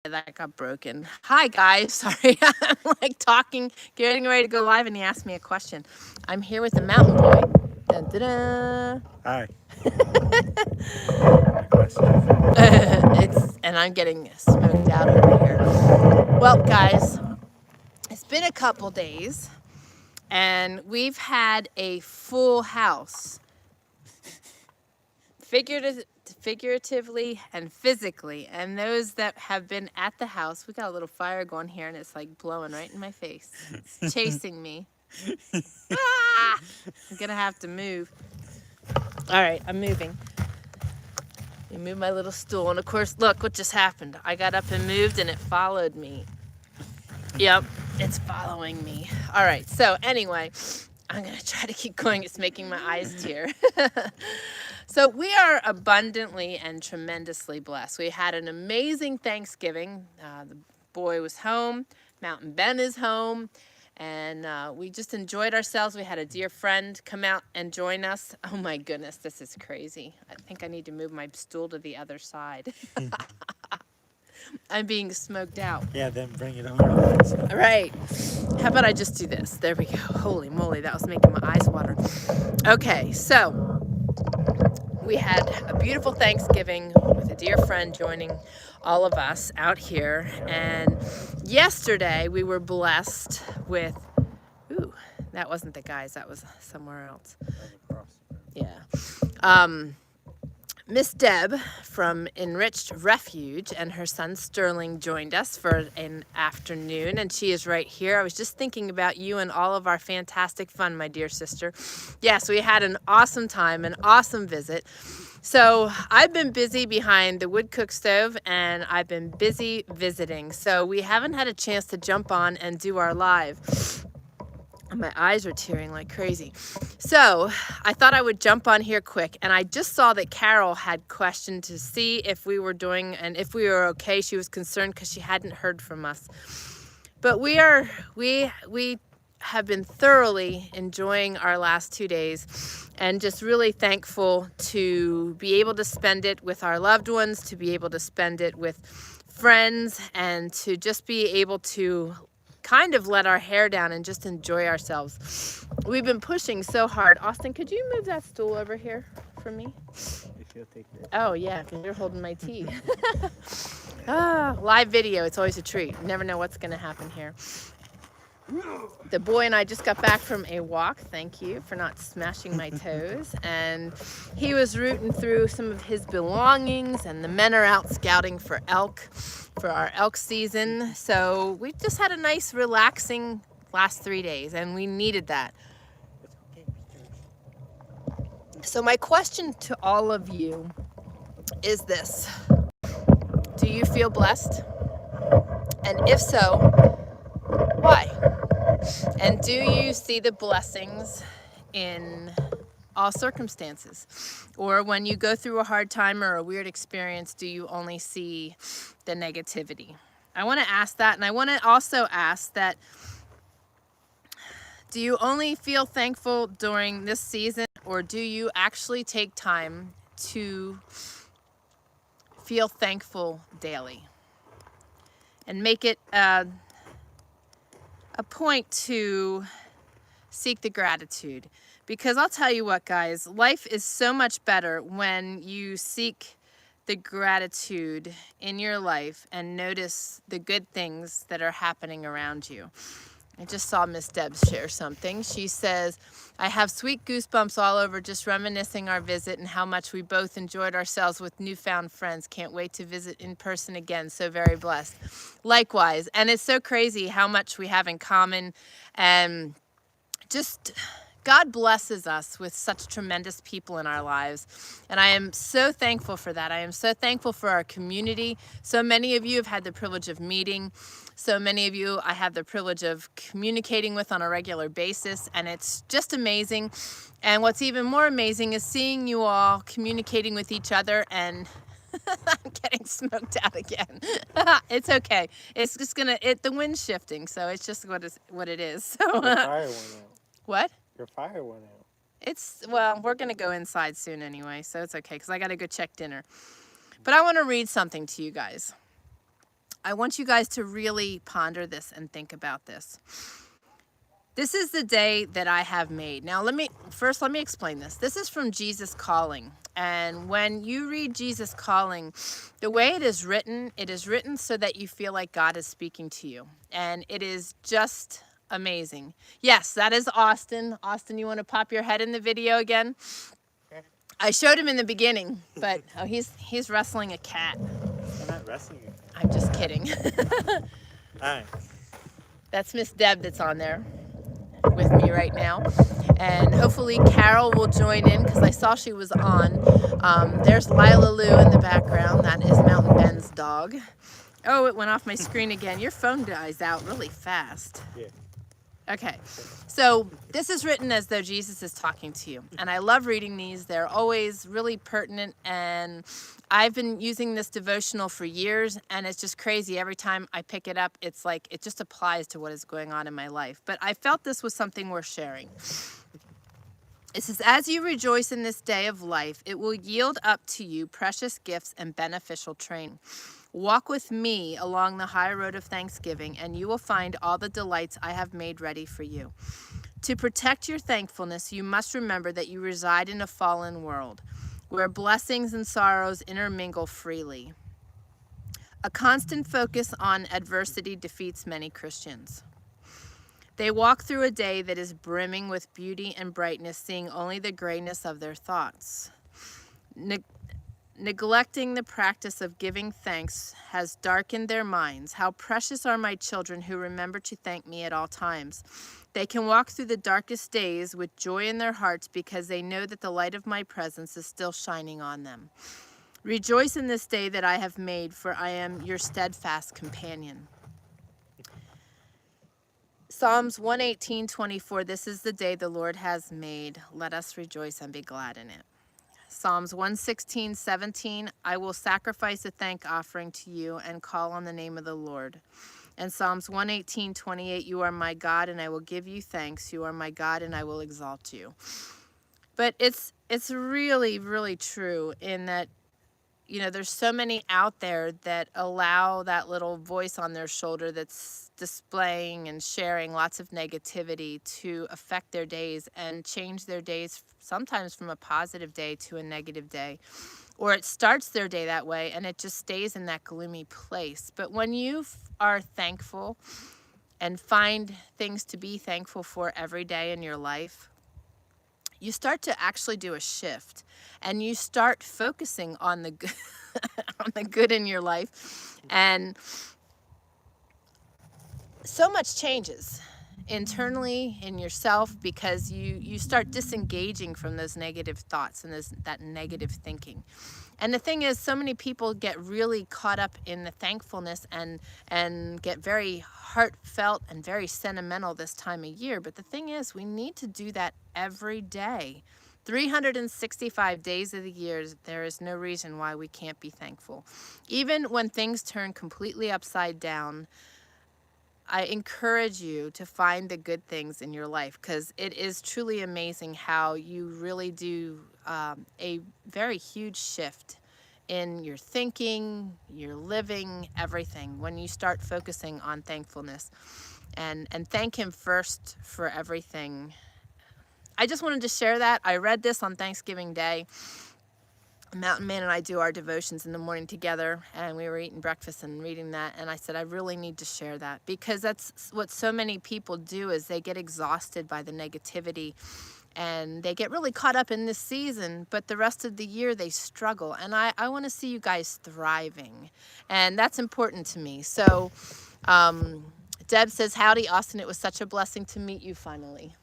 That got broken. Hi guys, sorry. I'm like talking, getting ready to go live, and he asked me a question. I'm here with the mountain boy. Dun, dun, dun. Hi. My question. And I'm getting smoked out over here. Well, guys, it's been a couple days, and we've had a full house, figuratively and physically. And those that have been at the house, we got a little fire going here, and it's like blowing right in my face. It's chasing me. Ah! I'm gonna have to move. All right, I'm moving. You move my little stool, and of course, look what just happened. I got up and moved, and it followed me. Yep, it's following me. All right, so anyway, I'm gonna try to keep going. It's making my eyes tear. So we are abundantly and tremendously blessed. We had an amazing Thanksgiving. The boy was home. Mountain Ben is home. And we just enjoyed ourselves. We had a dear friend come out and join us. Oh my goodness, this is crazy. I think I need to move my stool to the other side. I'm being smoked out. Yeah, then bring it over. All right. How about I just do this? There we go. Holy moly, that was making my eyes water. Okay, so we had a beautiful Thanksgiving with a dear friend joining all of us out here. And yesterday we were blessed with, ooh, that wasn't the guys, that was somewhere else. Yeah. Miss Deb from Enriched Refuge and her son Sterling joined us for an afternoon, and she is right here. I was just thinking about you and all of our fantastic fun, my dear sister. Yes, we had an awesome time, an awesome visit. So I've been busy behind the wood cook stove, and I've been busy visiting. So we haven't had a chance to jump on and do our live. My eyes are tearing like crazy. So I thought I would jump on here quick, and I just saw that Carol had questioned to see if we were doing and if we were okay. She was concerned because she hadn't heard from us. But we have been thoroughly enjoying our last 2 days, and just really thankful to be able to spend it with our loved ones, to be able to spend it with friends, and to just be able to kind of let our hair down and just enjoy ourselves. We've been pushing so hard. Austin, could you move that stool over here for me? If you'll take this. Oh yeah, because you're holding my tea. Live video, it's always a treat. You never know what's going to happen here. The boy and I just got back from a walk. Thank you for not smashing my toes. And he was rooting through some of his belongings, and the men are out scouting for elk for our elk season. So we just had a nice relaxing last 3 days, and we needed that. So my question to all of you is this: do you feel blessed? And if so, why? And do you see the blessings in all circumstances? Or when you go through a hard time or a weird experience, do you only see the negativity? I want to ask that, and I want to also ask that, do you only feel thankful during this season, or do you actually take time to feel thankful daily? And make it a point to seek the gratitude. Because I'll tell you what, guys, life is so much better when you seek the gratitude in your life and notice the good things that are happening around you. I just saw Miss Deb share something. She says, I have sweet goosebumps all over just reminiscing our visit and how much we both enjoyed ourselves with newfound friends. Can't wait to visit in person again. So very blessed. Likewise. And it's so crazy how much we have in common, and just God blesses us with such tremendous people in our lives. And I am so thankful for that. I am so thankful for our community. So many of you have had the privilege of meeting. So many of you I have the privilege of communicating with on a regular basis. And it's just amazing. And what's even more amazing is seeing you all communicating with each other. And I'm getting smoked out again. It's okay. It's just the wind's shifting. So it's just what it is. So, Your fire went out. What? Your fire went out. Well, we're going to go inside soon anyway, so it's okay, because I got to go check dinner. But I want to read something to you guys. I want you guys to really ponder this and think about this. This is the day that I have made. Now, let me explain this. This is from Jesus Calling. And when you read Jesus Calling, the way it is written so that you feel like God is speaking to you. And it is just amazing. Yes, that is Austin. Austin, you want to pop your head in the video again? I showed him in the beginning, but oh, he's wrestling a cat. I'm not wrestling it. I'm just kidding. All right. That's Miss Deb that's on there with me right now, and hopefully Carol will join in because I saw she was on. There's Lila Lou in the background. That is Mountain Ben's dog. Oh, it went off my screen again. Your phone dies out really fast. Yeah. Okay, so this is written as though Jesus is talking to you, and I love reading these. They're always really pertinent, and I've been using this devotional for years, and it's just crazy. Every time I pick it up, it's like it just applies to what is going on in my life. But I felt this was something worth sharing. It says, as you rejoice in this day of life, it will yield up to you precious gifts and beneficial training. Walk with me along the high road of thanksgiving, and you will find all the delights I have made ready for you. To protect your thankfulness, you must remember that you reside in a fallen world, where blessings and sorrows intermingle freely. A constant focus on adversity defeats many Christians. They walk through a day that is brimming with beauty and brightness, seeing only the grayness of their thoughts. Neglecting the practice of giving thanks has darkened their minds. How precious are my children who remember to thank me at all times. They can walk through the darkest days with joy in their hearts because they know that the light of my presence is still shining on them. Rejoice in this day that I have made, for I am your steadfast companion. Psalms 118:24, this is the day the Lord has made. Let us rejoice and be glad in it. Psalms 116:17, I will sacrifice a thank offering to you and call on the name of the Lord. And Psalms 118:28, you are my God and I will give you thanks. You are my God and I will exalt you. But it's really, really true in that, you know, there's so many out there that allow that little voice on their shoulder that's displaying and sharing lots of negativity to affect their days and change their days, sometimes from a positive day to a negative day. Or it starts their day that way and it just stays in that gloomy place. But when you are thankful and find things to be thankful for every day in your life, you start to actually do a shift and you start focusing on the good, on the good in your life, and so much changes internally in yourself because you start disengaging from those negative thoughts and that negative thinking. And the thing is, so many people get really caught up in the thankfulness and get very heartfelt and very sentimental this time of year. But the thing is, we need to do that every day. 365 days of the year, there is no reason why we can't be thankful. Even when things turn completely upside down, I encourage you to find the good things in your life, because it is truly amazing how you really do a very huge shift in your thinking, your living, everything, when you start focusing on thankfulness and thank Him first for everything. I just wanted to share that. I read this on Thanksgiving Day. Mountain Man and I do our devotions in the morning together, and we were eating breakfast and reading that, and I said, I really need to share that, because that's what so many people do, is they get exhausted by the negativity and they get really caught up in this season, but the rest of the year they struggle. And I want to see you guys thriving, and that's important to me. So Deb says, howdy Austin, it was such a blessing to meet you finally.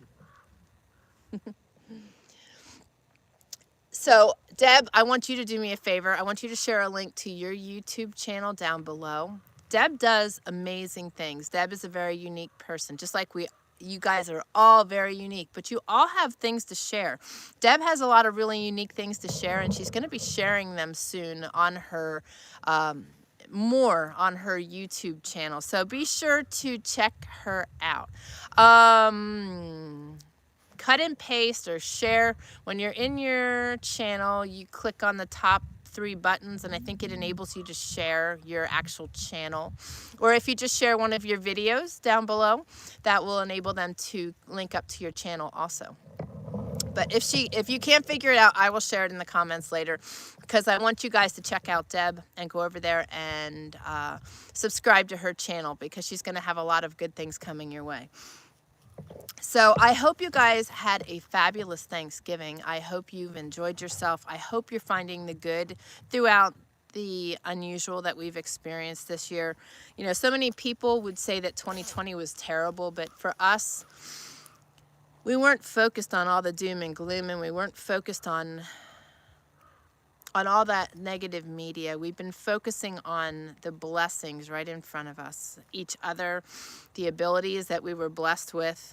So, Deb, I want you to do me a favor. I want you to share a link to your YouTube channel down below. Deb does amazing things. Deb is a very unique person, just like you guys are all very unique, but you all have things to share. Deb has a lot of really unique things to share, and she's going to be sharing them soon on her, more on her YouTube channel. So be sure to check her out. Cut and paste or share. When you're in your channel, you click on the top 3 buttons, and I think it enables you to share your actual channel. Or if you just share one of your videos down below, that will enable them to link up to your channel also. But if you can't figure it out, I will share it in the comments later, because I want you guys to check out Deb and go over there and subscribe to her channel, because she's going to have a lot of good things coming your way. So I hope you guys had a fabulous Thanksgiving. I hope you've enjoyed yourself. I hope you're finding the good throughout the unusual that we've experienced this year. You know, so many people would say that 2020 was terrible, but for us, we weren't focused on all the doom and gloom, and we weren't focused on all that negative media. We've been focusing on the blessings right in front of us, each other, the abilities that we were blessed with,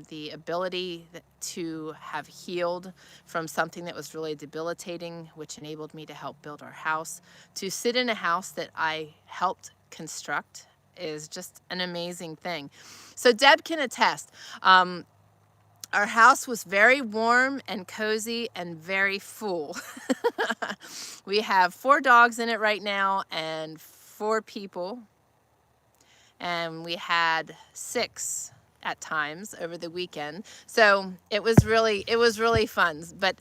the ability to have healed from something that was really debilitating, which enabled me to help build our house. To sit in a house that I helped construct is just an amazing thing. So Deb can attest. Our house was very warm and cozy and very full. We have 4 dogs in it right now and 4 people. And we had 6 at times over the weekend. So it was really fun. But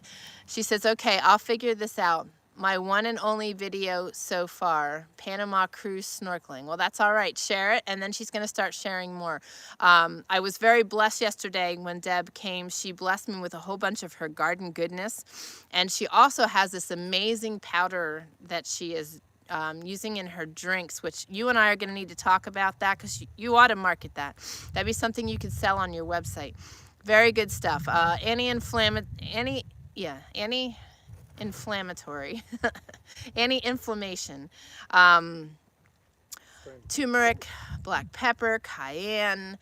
she says, okay, I'll figure this out. My one and only video so far, Panama cruise snorkeling. Well, that's all right. Share it, and then she's going to start sharing more. I was very blessed yesterday when Deb came. She blessed me with a whole bunch of her garden goodness, and she also has this amazing powder that she is using in her drinks, which you and I are going to need to talk about that, because you ought to market that. That'd be something you could sell on your website. Very good stuff. Anti-inflammatory, anti-inflammation, turmeric, black pepper, cayenne,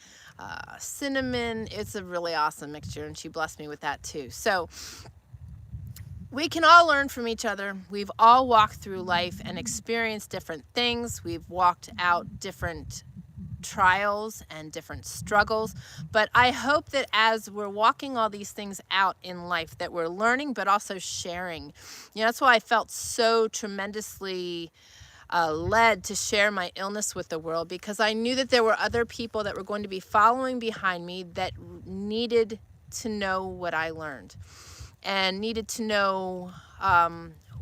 cinnamon. It's a really awesome mixture, and she blessed me with that too. So we can all learn from each other. We've all walked through life and experienced different things. We've walked out different trials and different struggles, but I hope that as we're walking all these things out in life, that we're learning but also sharing. You know, that's why I felt so tremendously led to share my illness with the world, because I knew that there were other people that were going to be following behind me that needed to know what I learned and needed to know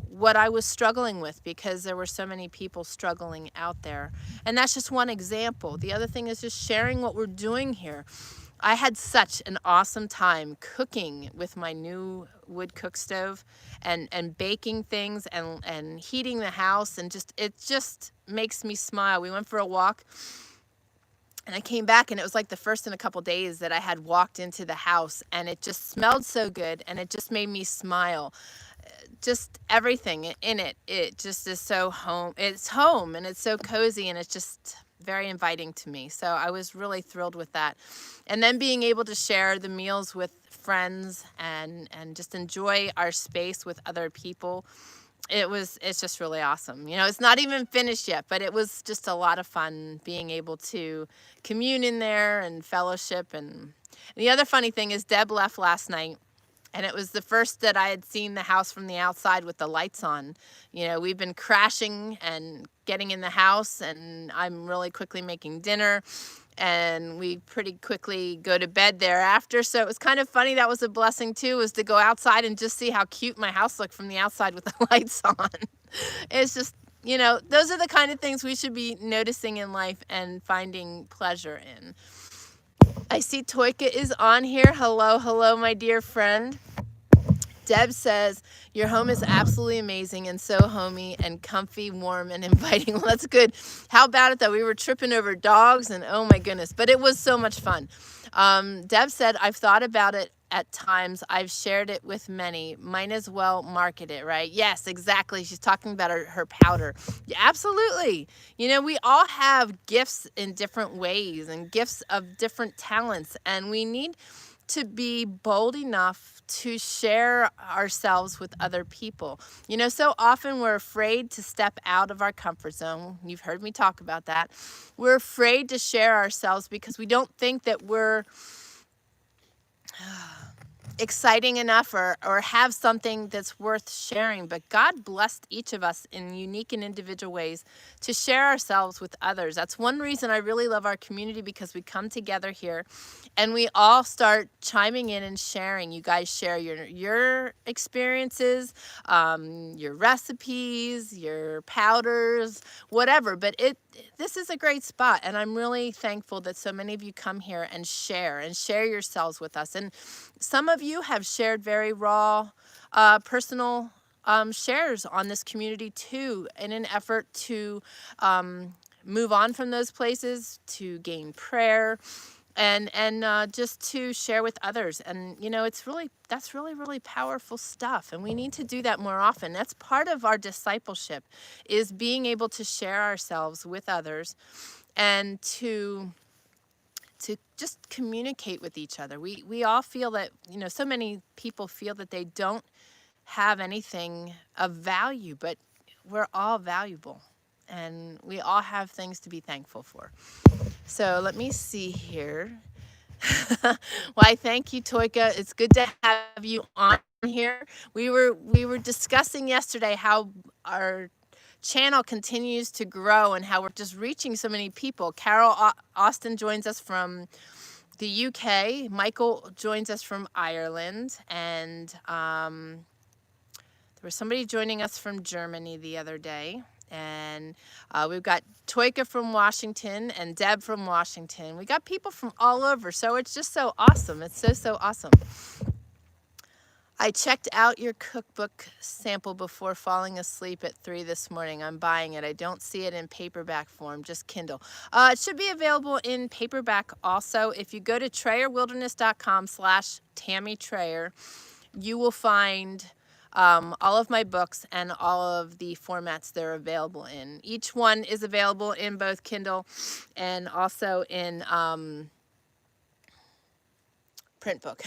what I was struggling with, because there were so many people struggling out there. And that's just one example. The other thing is just sharing what we're doing here. I had such an awesome time cooking with my new wood cook stove and baking things and heating the house, and it just makes me smile. We went for a walk, and I came back, and it was like the first in a couple days that I had walked into the house, and it just smelled so good, and it just made me smile. Just everything in it just is so home. It's home, and it's so cozy, and it's just very inviting to me. So I was really thrilled with that. And then being able to share the meals with friends and just enjoy our space with other people. It's just really awesome. You know, it's not even finished yet, but it was just a lot of fun being able to commune in there and fellowship. And the other funny thing is Deb left last night, and it was the first that I had seen the house from the outside with the lights on. You know, we've been crashing and getting in the house, and I'm really quickly making dinner, and we pretty quickly go to bed thereafter. So it was kind of funny. That was a blessing too, was to go outside and just see how cute my house looked from the outside with the lights on. It's just, you know, those are the kind of things we should be noticing in life and finding pleasure in. I see Toyka is on here. Hello, hello, my dear friend. Deb says, your home is absolutely amazing and so homey and comfy, warm, and inviting. Well, that's good. How about it, though? We were tripping over dogs, and oh, my goodness. But it was so much fun. Deb said, I've thought about it at times. I've shared it with many. Might as well market it, right? Yes, exactly. She's talking about her powder. Yeah, absolutely. You know, we all have gifts in different ways and gifts of different talents, and we need to be bold enough to share ourselves with other people. You know, so often we're afraid to step out of our comfort zone. You've heard me talk about that. We're afraid to share ourselves because we don't think that we're exciting enough or have something that's worth sharing, but God blessed each of us in unique and individual ways to share ourselves with others. That's one reason I really love our community, because we come together here and we all start chiming in and sharing. You guys share your experiences, your recipes, your powders, whatever, but this is a great spot, and I'm really thankful that so many of you come here and share yourselves with us. And some of you have shared very raw, personal shares on this community too, in an effort to move on from those places, to gain prayer, and just to share with others. And you know, that's really powerful stuff, and we need to do that more often. That's part of our discipleship, is being able to share ourselves with others and to just communicate with each other. We all feel that, you know, so many people feel that they don't have anything of value, but we're all valuable and we all have things to be thankful for. So let me see here. Why, thank you, Toika. It's good to have you on here. We were discussing yesterday how our channel continues to grow and how we're just reaching so many people. Carol Austin joins us from the UK. Michael joins us from Ireland, and there was somebody joining us from Germany the other day. And we've got Toika from Washington and Deb from Washington. We got people from all over, so it's just so awesome. It's so awesome. I checked out your cookbook sample before falling asleep at 3 this morning. I'm buying it. I don't see it in paperback form, just Kindle. It should be available in paperback also. If you go to TrayerWilderness.com/TammyTrayer, you will find all of my books and all of the formats they're available in. Each one is available in both Kindle and also in print book.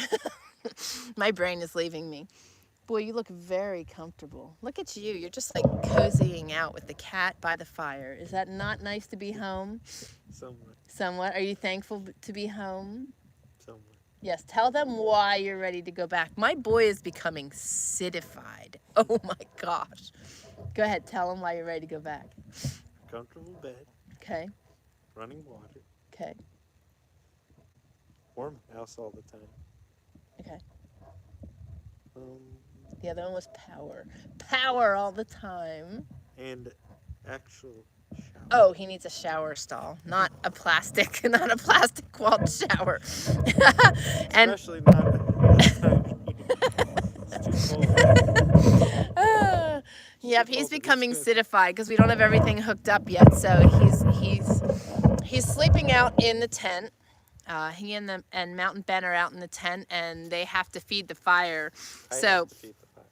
My brain is leaving me. Boy, you look very comfortable. Look at you. You're just like cozying out with the cat by the fire. Is that not nice to be home? Somewhat. Are you thankful to be home? Somewhat. Yes. Tell them why you're ready to go back. My boy is becoming citified. Oh my gosh. Go ahead. Tell him why you're ready to go back. Comfortable bed. Okay. Running water. Okay. Warm house all the time. Okay. The other one was power. Power all the time. And actual shower. Oh, he needs a shower stall, not a plastic walled shower. And especially not this time. It's too cold. Yep, he's becoming citified because we don't have everything hooked up yet. So he's sleeping out in the tent. He and Mountain Ben are out in the tent, and they have to feed the fire. I have to feed the fire.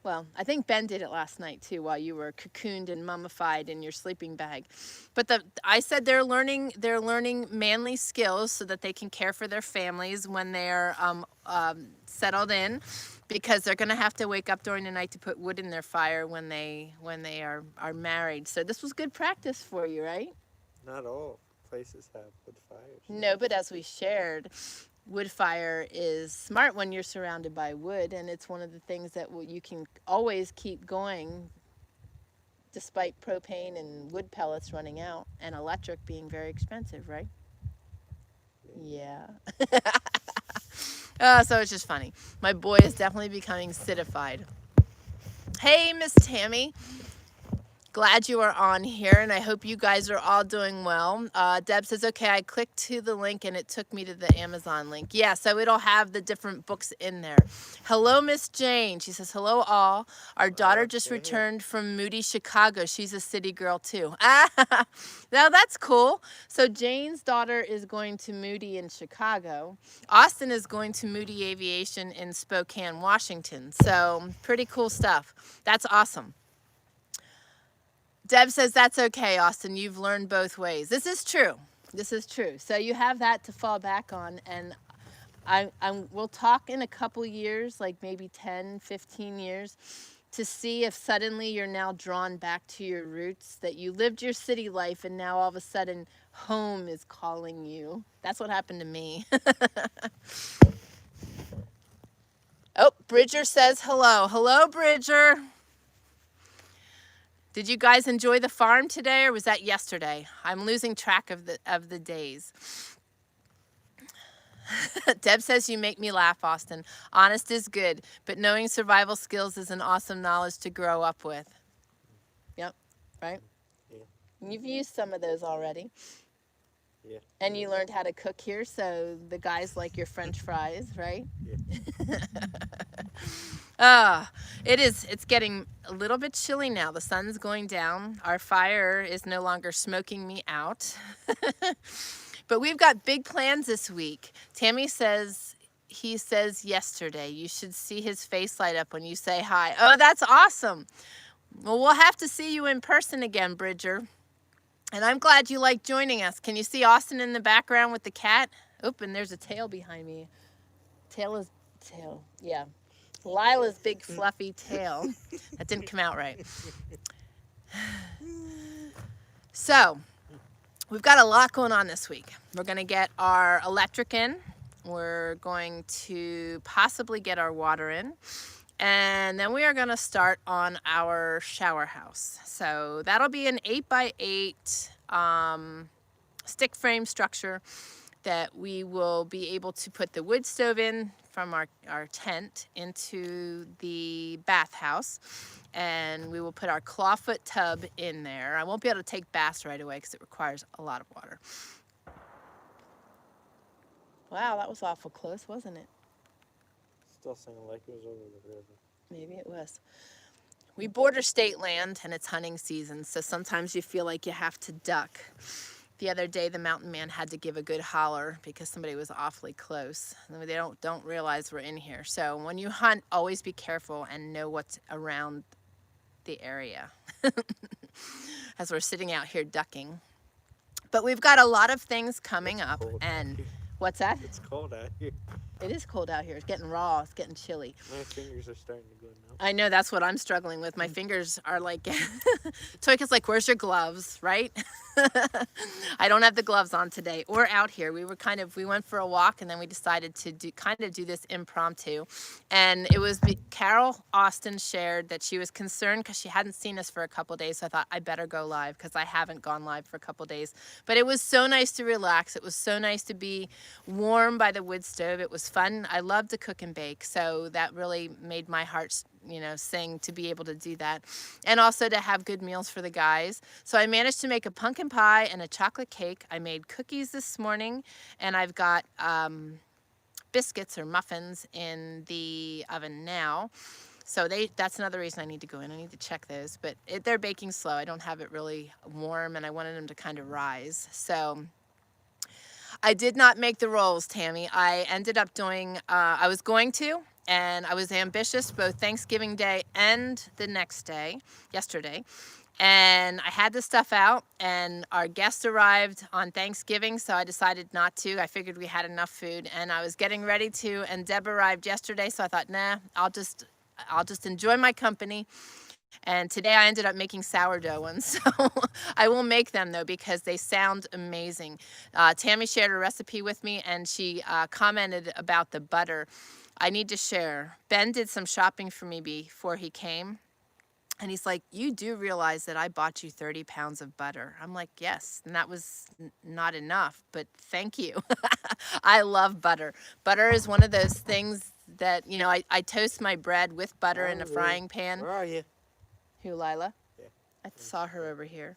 Well, I think Ben did it last night too, while you were cocooned and mummified in your sleeping bag. But I said they're learning manly skills so that they can care for their families when they're settled in, because they're going to have to wake up during the night to put wood in their fire when they are married. So this was good practice for you, right? Not all places have wood fires. No, but as we shared, wood fire is smart when you're surrounded by wood, and it's one of the things that you can always keep going despite propane and wood pellets running out and electric being very expensive, right? Yeah. So it's just funny. My boy is definitely becoming citified. Hey, Miss Tammy. Glad you are on here, and I hope you guys are all doing well. Deb says, okay, I clicked to the link and it took me to the Amazon link. Yeah, so it'll have the different books in there. Hello, Miss Jane. She says, hello, all. Our daughter just returned from Moody, Chicago. She's a city girl, too. Now, that's cool. So Jane's daughter is going to Moody in Chicago. Austin is going to Moody Aviation in Spokane, Washington. So pretty cool stuff. That's awesome. Deb says, that's okay, Austin. You've learned both ways. This is true. This is true. So you have that to fall back on. And we'll talk in a couple years, like maybe 10, 15 years, to see if suddenly you're now drawn back to your roots, that you lived your city life and now all of a sudden home is calling you. That's what happened to me. Oh, Bridger says hello. Hello, Bridger. Did you guys enjoy the farm today, or was that yesterday? I'm losing track of the days. Deb says you make me laugh, Austin. Honest is good, but knowing survival skills is an awesome knowledge to grow up with. Yep, right? Yeah. You've used some of those already. Yeah. And you learned how to cook here, so the guys like your French fries, right? Yeah. It's getting a little bit chilly now. The sun's going down. Our fire is no longer smoking me out. But we've got big plans this week. Tammy says, he says yesterday, you should see his face light up when you say hi. Oh, that's awesome. Well, we'll have to see you in person again, Bridger. And I'm glad you like joining us. Can you see Austin in the background with the cat? Oop, and there's a tail behind me. Tail, yeah. Lila's big fluffy tail. That didn't come out right. So, we've got a lot going on this week. We're going to get our electric in. We're going to possibly get our water in. And then we are going to start on our shower house. So that'll be an 8x8 stick frame structure that we will be able to put the wood stove in from our tent into the bathhouse. And we will put our clawfoot tub in there. I won't be able to take baths right away because it requires a lot of water. Wow, that was awful close, wasn't it? Still sounded like it was over the river. Maybe it was. We border state land and it's hunting season, so sometimes you feel like you have to duck. The other day, the mountain man had to give a good holler because somebody was awfully close. They don't realize we're in here. So when you hunt, always be careful and know what's around the area as we're sitting out here ducking. But we've got a lot of things coming up. And what's that? It's cold out here. It is cold out here. It's getting raw. It's getting chilly. My fingers are starting to go numb. I know, that's what I'm struggling with. My fingers are like, Toika's like, where's your gloves, right? I don't have the gloves on today or out here. We went for a walk and then we decided to do this impromptu. And it was, Carol Austin shared that she was concerned because she hadn't seen us for a couple days. So I thought I better go live because I haven't gone live for a couple days. But it was so nice to relax. It was so nice to be warm by the wood stove. It was fun. I love to cook and bake. So that really made my heart, sing to be able to do that. And also to have good meals for the guys. So I managed to make a pumpkin pie and a chocolate cake. I made cookies this morning, and I've got biscuits or muffins in the oven now. So that's another reason I need to go in. I need to check those, but they're baking slow. I don't have it really warm, and I wanted them to kind of rise. So I did not make the rolls, Tammy. I ended up doing, I was going to, and I was ambitious both Thanksgiving Day and the next day, yesterday. And I had the stuff out, and our guest arrived on Thanksgiving, so I decided not to. I figured we had enough food, and I was getting ready to, and Deb arrived yesterday, so I thought, nah, I'll just enjoy my company. And today I ended up making sourdough ones, so I will make them though because they sound amazing. Tammy shared a recipe with me, and she commented about the butter. I need to share. Ben did some shopping for me before he came, and he's like, you do realize that I bought you 30 pounds of butter? I'm like, yes, and that was not enough, but thank you. I love butter. Butter is one of those things that, I toast my bread with butter in a frying pan. Where are you? Who, Lila? Yeah. I saw her over here.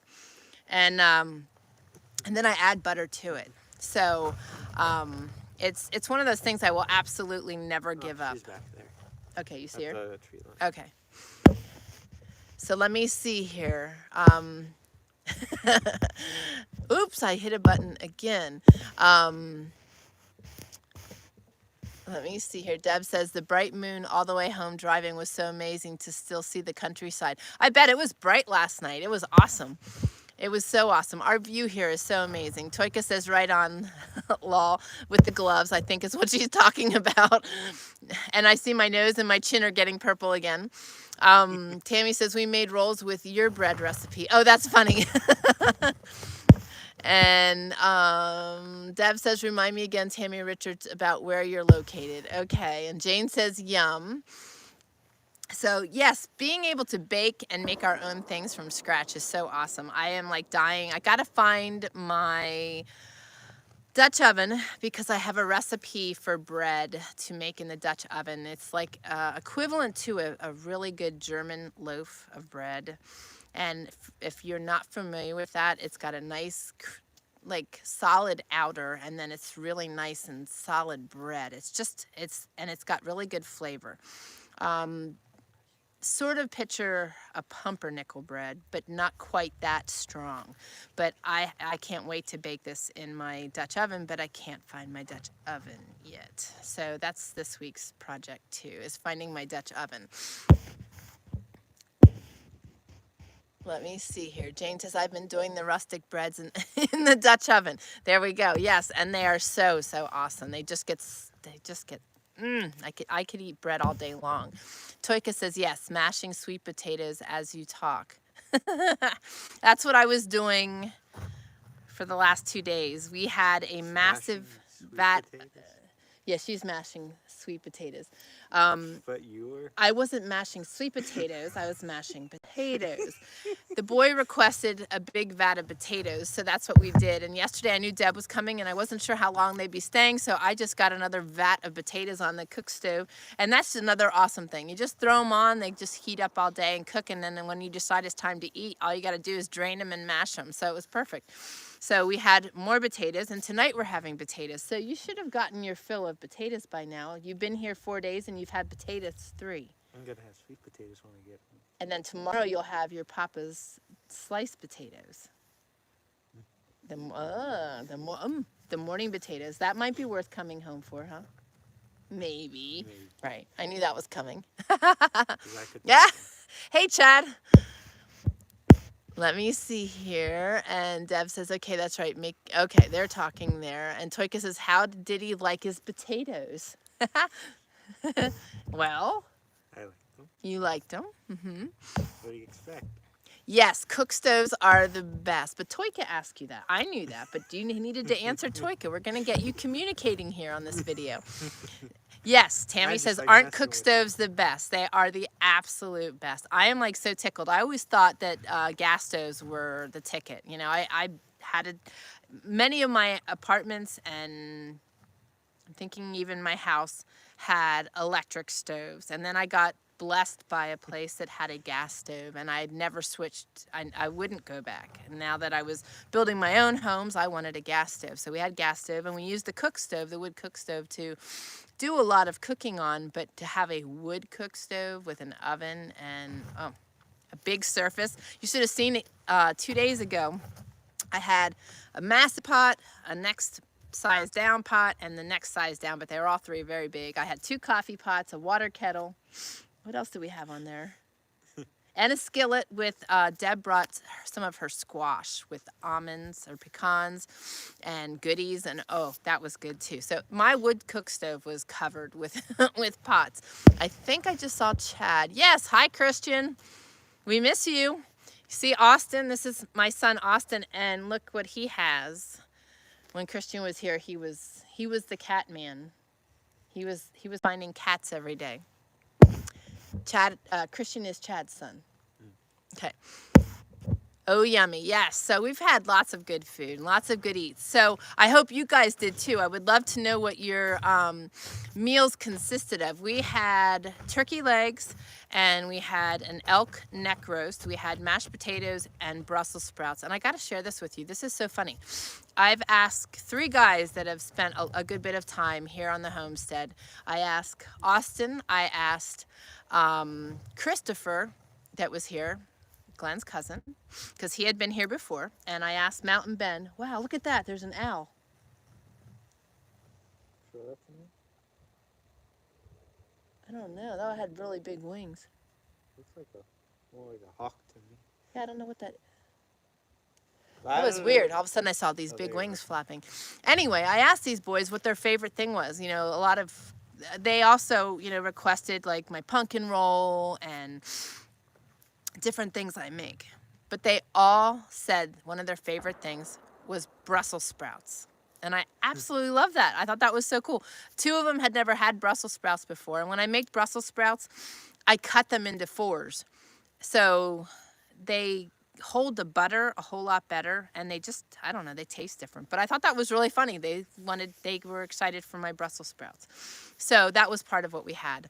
And then I add butter to it. So it's one of those things I will absolutely never give up. She's back there. Okay, you see her? The tree line. Okay. So let me see here. Oops, I hit a button again. Let me see here. Deb says the bright moon all the way home driving was so amazing to still see the countryside. I bet it was bright last night. It was awesome. It was so awesome. Our view here is so amazing. Toika says right on, lol, with the gloves, I think is what she's talking about. And I see my nose and my chin are getting purple again. Tammy says we made rolls with your bread recipe. Oh, that's funny. And Deb says, remind me again, Tammy Richards, about where you're located. Okay. And Jane says, yum. So yes, being able to bake and make our own things from scratch is so awesome. I am like dying. I gotta find my Dutch oven because I have a recipe for bread to make in the Dutch oven. It's like equivalent to a really good German loaf of bread. And if you're not familiar with that, it's got a nice like solid outer, and then it's really nice and solid bread. And it's got really good flavor. Sort of picture a pumpernickel bread, but not quite that strong. But I can't wait to bake this in my Dutch oven, but I can't find my Dutch oven yet. So that's this week's project too, is finding my Dutch oven. Let me see here. Jane says, I've been doing the rustic breads in the Dutch oven. There we go. Yes, and they are so awesome. They just get I could eat bread all day long. Toika says, yes, mashing sweet potatoes as you talk. That's what I was doing for the last 2 days. We had a massive vat. Yeah, she's mashing sweet potatoes. But you were? I wasn't mashing sweet potatoes. I was mashing potatoes. The boy requested a big vat of potatoes, so that's what we did. And yesterday I knew Deb was coming, and I wasn't sure how long they'd be staying, so I just got another vat of potatoes on the cook stove. And that's another awesome thing. You just throw them on, they just heat up all day and cook, and then when you decide it's time to eat, all you got to do is drain them and mash them. So it was perfect. So we had more potatoes, and tonight we're having potatoes. So you should have gotten your fill of potatoes by now. You've been here 4 days, and you've had potatoes 3. I'm going to have sweet potatoes when I get them. And then tomorrow you'll have your papa's sliced potatoes. The morning potatoes. That might be worth coming home for, huh? Maybe. Right. I knew that was coming. Yeah. Hey, Chad. Let me see here. And Deb says, okay, that's right. Okay, they're talking there. And Toika says, how did he like his potatoes? Well, I liked them. You liked them? Mm-hmm. What do you expect? Yes, cook stoves are the best. But Toika asked you that. I knew that, but you needed to answer Toika. We're going to get you communicating here on this video. Yes, Tammy says, aren't cook stoves the best? They are the absolute best. I am like so tickled. I always thought that gas stoves were the ticket. You know, I had many of my apartments, and I'm thinking even my house, had electric stoves. And then I got blessed by a place that had a gas stove, and I had never switched. I wouldn't go back. And now that I was building my own homes, I wanted a gas stove. So we had gas stove, and we used the cook stove, the wood cook stove, to do a lot of cooking on, but to have a wood cook stove with an oven and a big surface. You should have seen it 2 days ago. I had a massive pot, a next size down pot, and the next size down, but they were all 3 very big. I had 2 coffee pots, a water kettle. What else do we have on there? And a skillet with, Deb brought some of her squash with almonds or pecans and goodies, and oh, that was good too. So my wood cook stove was covered with, with pots. I think I just saw Chad. Yes, hi Christian. We miss you. See Austin, this is my son Austin, and look what he has. When Christian was here, he was the cat man. He was finding cats every day. Chad, Christian is Chad's son. Okay. Oh, yummy. Yes. So we've had lots of good food, lots of good eats. So I hope you guys did too. I would love to know what your meals consisted of. We had turkey legs, and we had an elk neck roast. We had mashed potatoes and Brussels sprouts. And I got to share this with you. This is so funny. I've asked 3 guys that have spent a good bit of time here on the homestead. I asked Austin. I asked Christopher, that was here, Glenn's cousin, because he had been here before. And I asked Mountain Ben, wow, look at that. There's an owl. Show that to me. I don't know. That had really big wings. Looks like more like a hawk to me. Yeah, I don't know what that is. That was weird. All of a sudden I saw these big wings flapping. Anyway, I asked these boys what their favorite thing was. You know, they also, you know, requested like my pumpkin roll and different things I make. But they all said one of their favorite things was Brussels sprouts. And I absolutely love that. I thought that was so cool. 2 of them had never had Brussels sprouts before. And when I make Brussels sprouts, I cut them into 4s. So they hold the butter a whole lot better, and they just, I don't know, they taste different. But I thought that was really funny. They were excited for my Brussels sprouts. So that was part of what we had.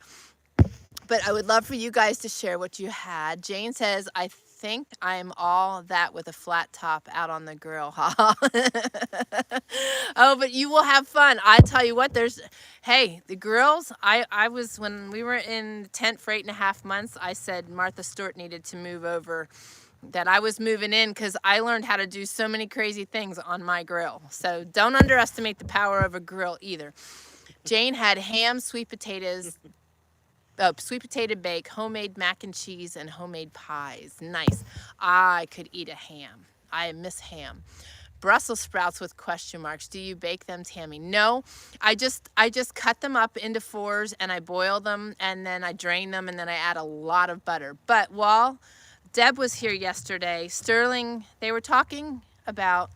But I would love for you guys to share what you had. Jane says, I think I'm all that with a flat top out on the grill. Oh, but you will have fun. I tell you what, hey, the grills, when we were in the tent for 8.5 months, I said Martha Stewart needed to move over, that I was moving in, because I learned how to do so many crazy things on my grill. So don't underestimate the power of a grill either. Jane had ham, sweet potatoes, sweet potato bake, homemade mac and cheese, and homemade pies. Nice. I could eat a ham. I miss ham. Brussels sprouts with question marks. Do you bake them, Tammy? No, I just cut them up into 4s, and I boil them, and then I drain them, and then I add a lot of butter. But while Deb was here yesterday, Sterling, they were talking about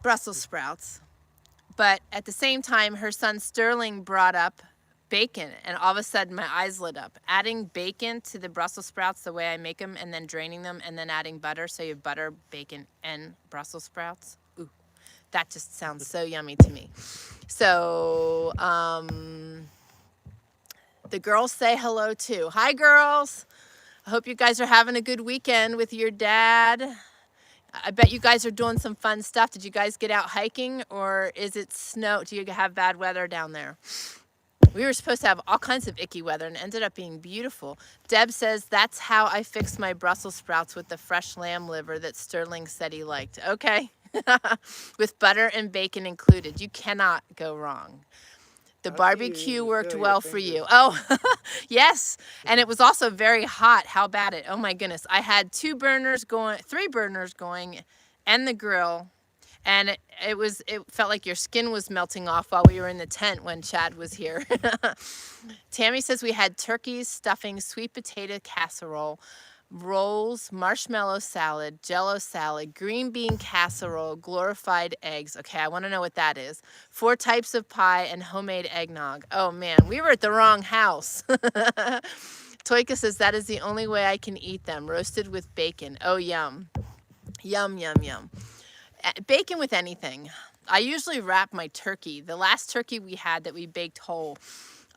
Brussels sprouts, but at the same time, her son Sterling brought up bacon, and all of a sudden my eyes lit up. Adding bacon to the Brussels sprouts the way I make them, and then draining them, and then adding butter, so you have butter, bacon, and Brussels sprouts. Ooh, that just sounds so yummy to me. So the girls say hello too. Hi, girls. I hope you guys are having a good weekend with your dad. I bet you guys are doing some fun stuff. Did you guys get out hiking, or is it snow? Do you have bad weather down there? We were supposed to have all kinds of icky weather, and it ended up being beautiful. Deb says, that's how I fixed my Brussels sprouts, with the fresh lamb liver that Sterling said he liked. Okay. With butter and bacon included. You cannot go wrong. The barbecue worked well for you. Oh, yes. And it was also very hot. How about it? Oh my goodness. I had 3 burners going, and the grill. And it felt like your skin was melting off while we were in the tent when Chad was here. Tammy says we had turkeys, stuffing, sweet potato casserole, rolls, marshmallow salad, Jello salad, green bean casserole, glorified eggs. Okay, I want to know what that is. 4 types of pie, and homemade eggnog. Oh man, we were at the wrong house. Toika says that is the only way I can eat them, roasted with bacon. Oh, yum. Yum, yum, yum. Bacon with anything. I usually wrap my turkey. The last turkey we had that we baked whole,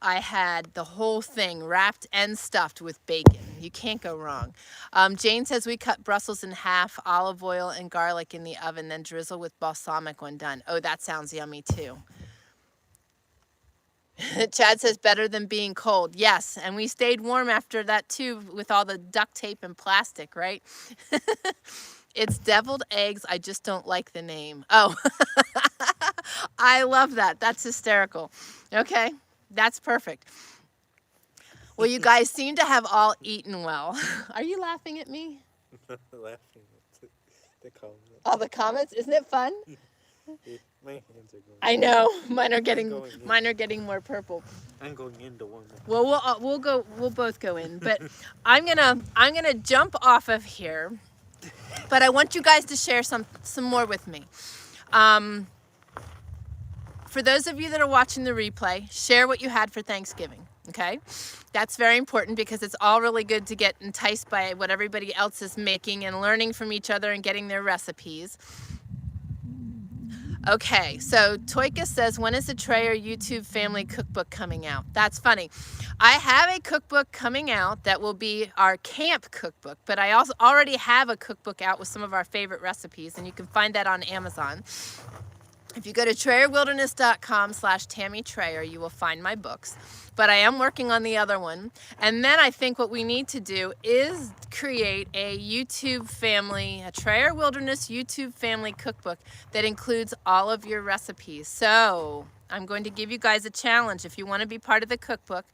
I had the whole thing wrapped and stuffed with bacon. You can't go wrong. Jane says we cut Brussels in half, olive oil and garlic in the oven, then drizzle with balsamic when done. Oh, that sounds yummy too. Chad says better than being cold. Yes, and we stayed warm after that too, with all the duct tape and plastic, right? It's deviled eggs. I just don't like the name. Oh, I love that. That's hysterical. Okay, that's perfect. Well, you guys seem to have all eaten well. Are you laughing at me? Laughing at the comments. All the comments? Isn't it fun? My hands are going. I know. Mine are getting more purple. I'm going into one. Well, we'll both go in, but I'm gonna jump off of here. But I want you guys to share some more with me. For those of you that are watching the replay, share what you had for Thanksgiving, okay? That's very important, because it's all really good to get enticed by what everybody else is making and learning from each other and getting their recipes. Okay, so Toika says, when is the Trayer YouTube family cookbook coming out? That's funny. I have a cookbook coming out that will be our camp cookbook, but I also already have a cookbook out with some of our favorite recipes, and you can find that on Amazon. If you go to TrayerWilderness.com/TammyTrayer, you will find my books. But I am working on the other one. And then I think what we need to do is create a YouTube family, a Trayer Wilderness YouTube family cookbook that includes all of your recipes. So I'm going to give you guys a challenge. If you want to be part of the cookbook,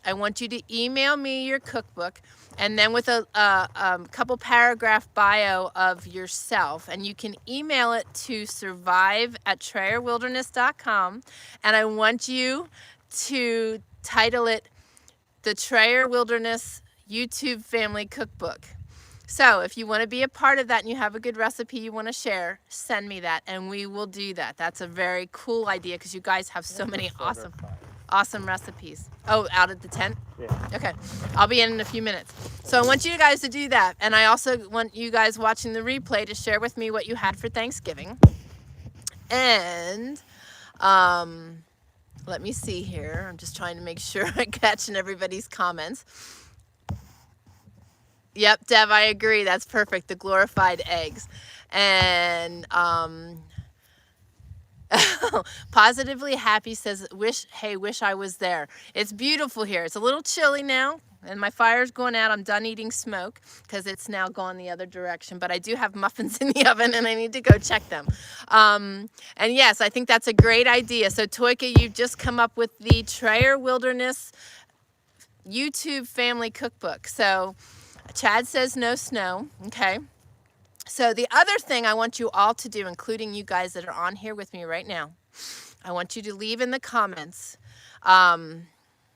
I want you to email me your cookbook, and then with a couple paragraph bio of yourself, and you can email it to survive@TrayerWilderness.com, and I want you to title it the Trayer Wilderness YouTube Family Cookbook. So if you want to be a part of that and you have a good recipe you want to share, send me that and we will do that. That's a very cool idea because you guys have so many awesome recipes. Oh, out at the tent? Yeah. Okay. I'll be in a few minutes. So I want you guys to do that. And I also want you guys watching the replay to share with me what you had for Thanksgiving. And let me see here. I'm just trying to make sure I'm catching everybody's comments. Yep, Dev, I agree. That's perfect. The glorified eggs. And Positively Happy says, wish I was there. It's beautiful here. It's a little chilly now. And my fire's going out. I'm done eating smoke because it's now gone the other direction. But I do have muffins in the oven and I need to go check them. And yes, I think that's a great idea. So Toyka, you've just come up with the Trayer Wilderness YouTube family cookbook. So Chad says no snow. Okay. So the other thing I want you all to do, including you guys that are on here with me right now, I want you to leave in the comments.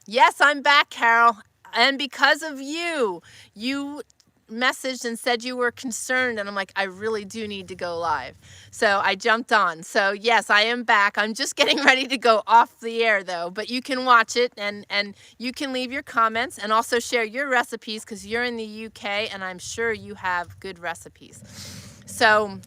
Yes, I'm back, Carol. And because of you, you messaged and said you were concerned. And I'm like, I really do need to go live. So I jumped on. So yes, I am back. I'm just getting ready to go off the air though. But you can watch it and you can leave your comments and also share your recipes because you're in the UK and I'm sure you have good recipes. So,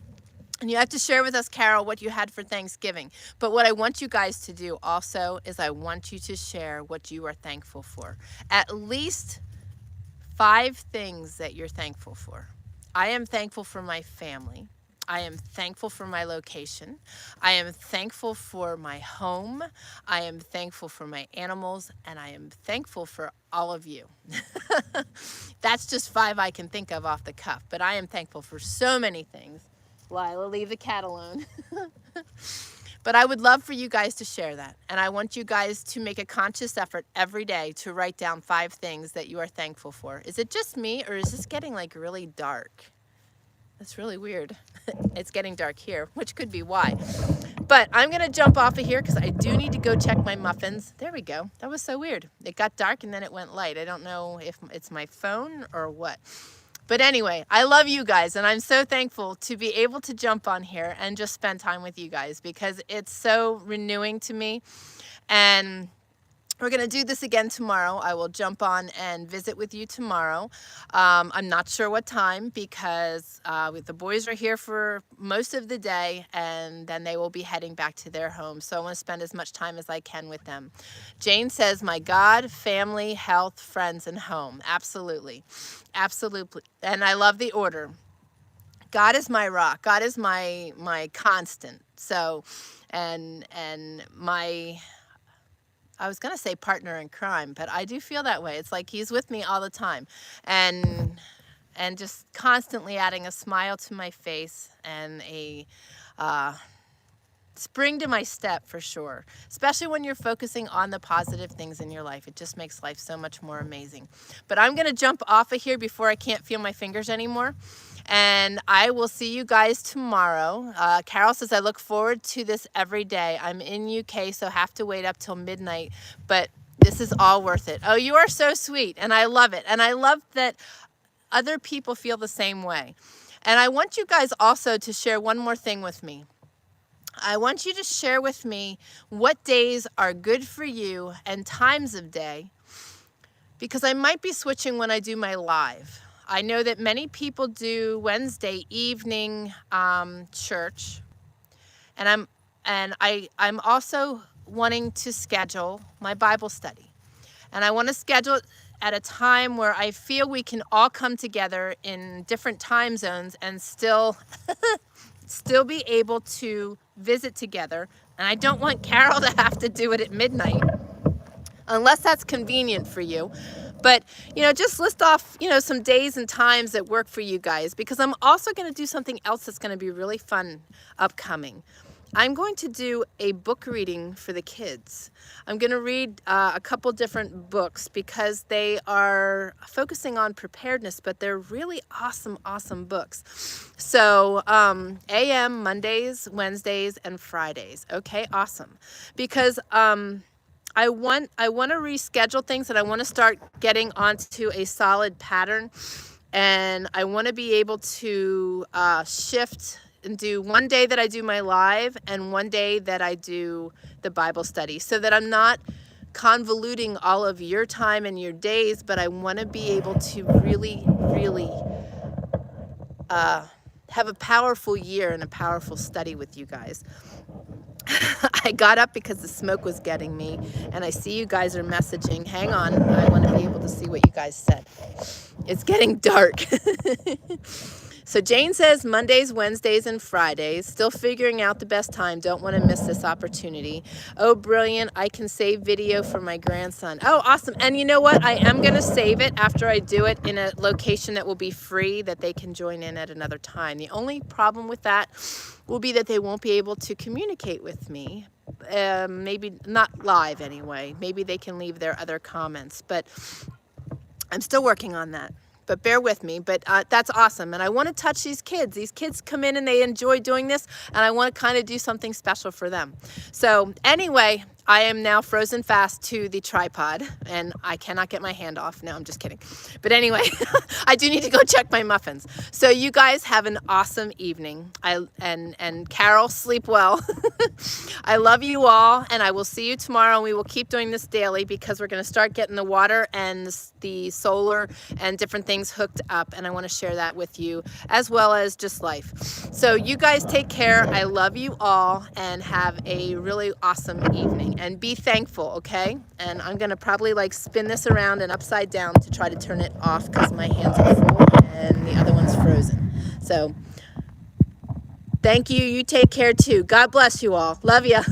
and you have to share with us, Carol, what you had for Thanksgiving. But what I want you guys to do also is I want you to share what you are thankful for. At least 5 things that you're thankful for. I am thankful for my family. I am thankful for my location. I am thankful for my home. I am thankful for my animals. And I am thankful for all of you. That's just 5 I can think of off the cuff. But I am thankful for so many things. Lila, leave the cat alone. But I would love for you guys to share that. And I want you guys to make a conscious effort every day to write down 5 things that you are thankful for. Is it just me or is this getting like really dark? That's really weird. It's getting dark here, which could be why. But I'm going to jump off of here because I do need to go check my muffins. There we go. That was so weird. It got dark and then it went light. I don't know if it's my phone or what. But anyway, I love you guys, and I'm so thankful to be able to jump on here and just spend time with you guys because it's so renewing to me. And we're going to do this again tomorrow. I will jump on and visit with you tomorrow. I'm not sure what time because the boys are here for most of the day and then they will be heading back to their homes. So I want to spend as much time as I can with them. Jane says, my God, family, health, friends, and home. Absolutely. Absolutely. And I love the order. God is my rock. God is my constant. So, and my... I was going to say partner in crime, but I do feel that way. It's like he's with me all the time and just constantly adding a smile to my face and a spring to my step for sure, especially when you're focusing on the positive things in your life. It just makes life so much more amazing. But I'm going to jump off of here before I can't feel my fingers anymore. And I will see you guys tomorrow. Carol says, I look forward to this every day. I'm in UK, so have to wait up till midnight, but this is all worth it. Oh, you are so sweet, and I love it. And I love that other people feel the same way. And I want you guys also to share one more thing with me. I want you to share with me what days are good for you and times of day, because I might be switching when I do my live. I know that many people do Wednesday evening church, and I'm also wanting to schedule my Bible study, and I want to schedule it at a time where I feel we can all come together in different time zones and still be able to visit together. And I don't want Carol to have to do it at midnight, unless that's convenient for you. But, just list off, some days and times that work for you guys, because I'm also going to do something else that's going to be really fun upcoming. I'm going to do a book reading for the kids. I'm going to read a couple different books because they are focusing on preparedness, but they're really awesome books. So AM, Mondays, Wednesdays, and Fridays. Okay, awesome. Because I want to reschedule things, and I want to start getting onto a solid pattern And I want to be able to shift and do one day that I do my live and one day that I do the Bible study, so that I'm not convoluting all of your time and your days, but I want to be able to really, really have a powerful year and a powerful study with you guys. I got up because the smoke was getting me, and I see you guys are messaging. Hang on, I want to be able to see what you guys said. It's getting dark. So Jane says Mondays, Wednesdays, and Fridays. Still figuring out the best time. Don't want to miss this opportunity. Oh, brilliant. I can save video for my grandson. Oh, awesome. And you know what? I am going to save it after I do it in a location that will be free, that they can join in at another time. The only problem with that will be that they won't be able to communicate with me. Maybe not live anyway. Maybe they can leave their other comments. But I'm still working on that. But bear with me. But that's awesome. And I want to touch these kids. These kids come in and they enjoy doing this. And I want to kind of do something special for them. So anyway, I am now frozen fast to the tripod. And I cannot get my hand off. No, I'm just kidding. But anyway, I do need to go check my muffins. So you guys have an awesome evening. And Carol, sleep well. I love you all. And I will see you tomorrow. And we will keep doing this daily, because we're going to start getting the water and the solar and different things hooked up, and I want to share that with you, as well as just life. So you guys take care. I love you all, and have a really awesome evening, and be thankful, okay? And I'm gonna probably like spin this around and upside down to try to turn it off, because my hands are full and the other one's frozen. So thank you. You take care too. God bless you all. Love ya.